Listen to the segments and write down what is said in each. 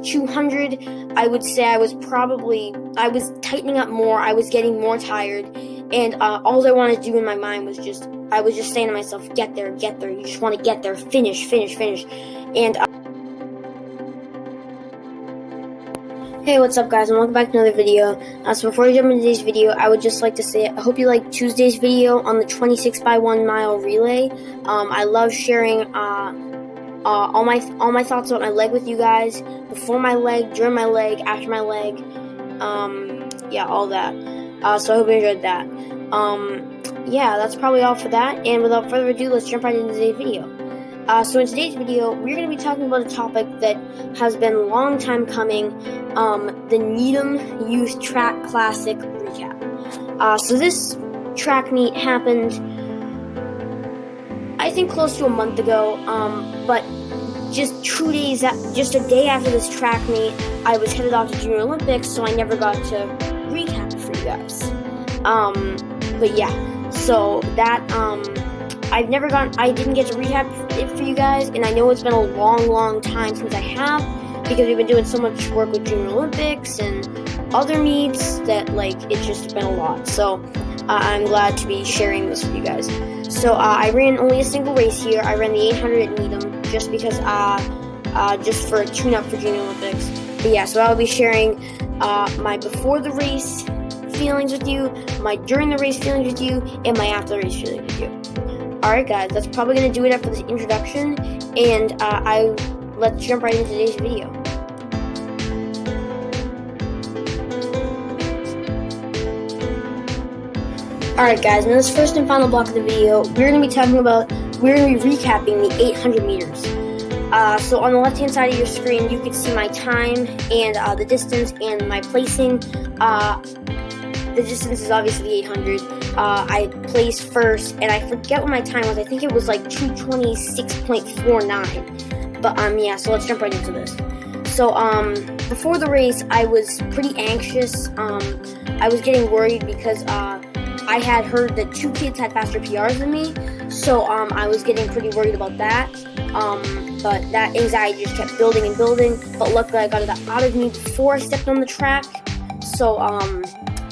200, I would say I was tightening up more, I was getting more tired, and all I wanted to do in my mind was I was just saying to myself, get there, you just want to get there, finish, and hey, what's up guys, and welcome back to another video. So before we jump into today's video, I would just like to say, I hope you liked Tuesday's video on the 26 by 1 mile relay. I love sharing all my thoughts about my leg with you guys, before my leg, during my leg, after my leg, yeah, all that. So I hope you enjoyed that. Yeah, that's probably all for that, and without further ado, let's jump right into today's video. So in today's video, we're going to be talking about a topic that has been a long time coming, the Needam Youth Track Classic recap. So this track meet happened, I think, close to a month ago, but just a day after this track meet, I was headed off to Junior Olympics, so I never got to recap it for you guys. But yeah, so that, I didn't get to recap it for you guys, and I know it's been a long time since I have, because we've been doing so much work with Junior Olympics and other meets that, like, it's just been a lot. So I'm glad to be sharing this with you guys. So I ran only a single race here. I ran the 800 at Needam just because, just for a tune-up for Junior Olympics. But yeah, so I'll be sharing my before the race feelings with you, my during the race feelings with you, and my after the race feelings with you. Alright guys, that's probably going to do it after this introduction, and let's jump right into today's video. Alright guys, in this first and final block of the video, we're going to be recapping the 800 meters. So on the left hand side of your screen, you can see my time and the distance and my placing. The distance is obviously 800. I placed first, and I forget what my time was. I think it was like 2:26.49. But yeah, so let's jump right into this. So before the race, I was pretty anxious. I was getting worried because I had heard that 2 kids had faster PRs than me. So I was getting pretty worried about that. But that anxiety just kept building and building. But luckily, I got it out of me before I stepped on the track. So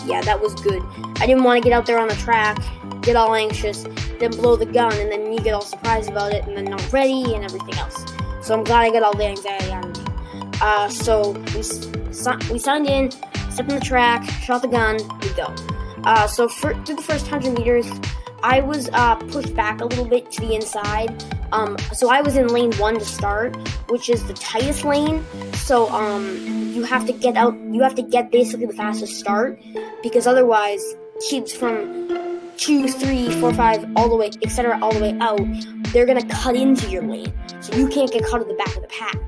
yeah, that was good. I didn't want to get out there on the track, get all anxious, then blow the gun, and then me get all surprised about it, and then not ready, and everything else. So I'm glad I got all the anxiety out of me. So we signed in, stepped on the track, shot the gun, we go. So through the first 100 meters, I was pushed back a little bit to the inside. So I was in lane 1 to start, which is the tightest lane. So you have to get basically the fastest start, because otherwise kids from 2, 3, 4, 5, all the way, etc., all the way out, they're gonna cut into your lane. So you can't get caught at the back of the pack.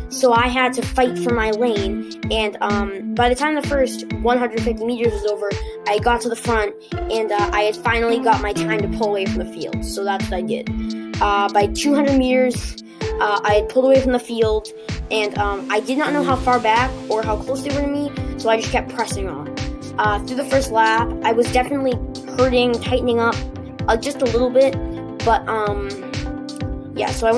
So I had to fight for my lane, and by the time the first 150 meters was over, I got to the front, and I had finally got my time to pull away from the field. So that's what I did. By 200 meters, I had pulled away from the field, and I did not know how far back or how close they were to me, so I just kept pressing on. Through the first lap, I was definitely hurting, tightening up just a little bit, but yeah, so I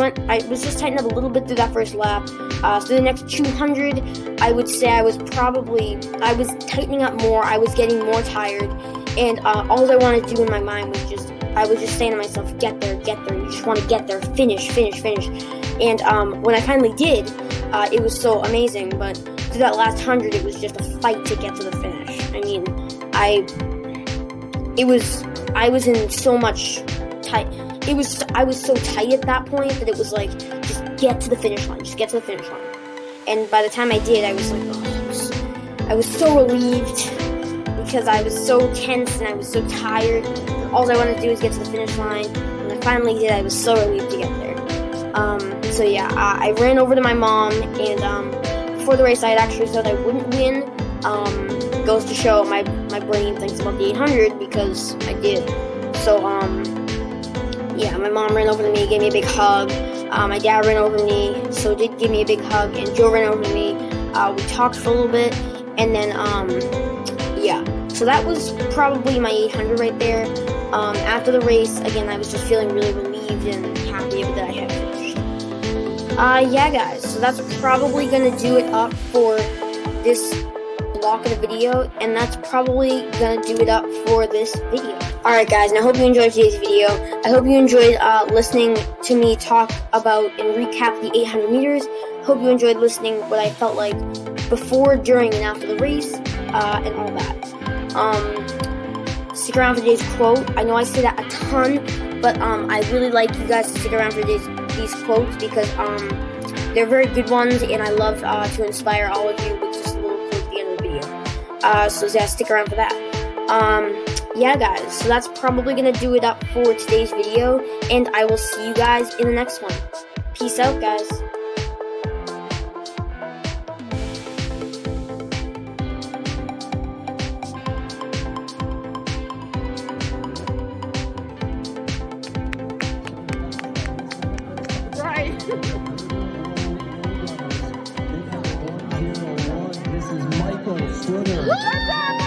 was just tightening up a little bit through that first lap. So the next 200, I would say I was tightening up more, I was getting more tired, and all I wanted to do in my mind was I was just saying to myself, get there, you just want to get there, finish. And when I finally did, it was so amazing, but through that last 100, it was just a fight to get to the finish. I mean, I was in so much tight. I was so tight at that point that it was like, just get to the finish line. And by the time I did, I was like, I was so relieved, because I was so tense and I was so tired. All I wanted to do was get to the finish line, and I finally did. I was so relieved to get there. So yeah, I ran over to my mom, and before the race, I had actually said I wouldn't win. Goes to show my brain thinks about the 800, because I did. So yeah, my mom ran over to me, gave me a big hug. My dad ran over to me, so did give me a big hug, and Joe ran over to me. We talked for a little bit, and then yeah. So that was probably my 800 right there. After the race, again, I was just feeling really relieved and happy that I had finished. Yeah, guys, so that's probably gonna do it up for this block of the video, and that's probably gonna do it up for this video. Alright guys, and I hope you enjoyed today's video. I hope you enjoyed listening to me talk about and recap the 800 meters. Hope you enjoyed listening what I felt like before, during, and after the race, and all that. Stick around for today's quote. I know I say that a ton, but I really like you guys to stick around for these quotes because they're very good ones, and I love to inspire all of you with just a little quote at the end of the video. So yeah, stick around for that. Yeah, guys, so that's probably gonna do it up for today's video, and I will see you guys in the next one. Peace out, guys. This is Michael Swimmer.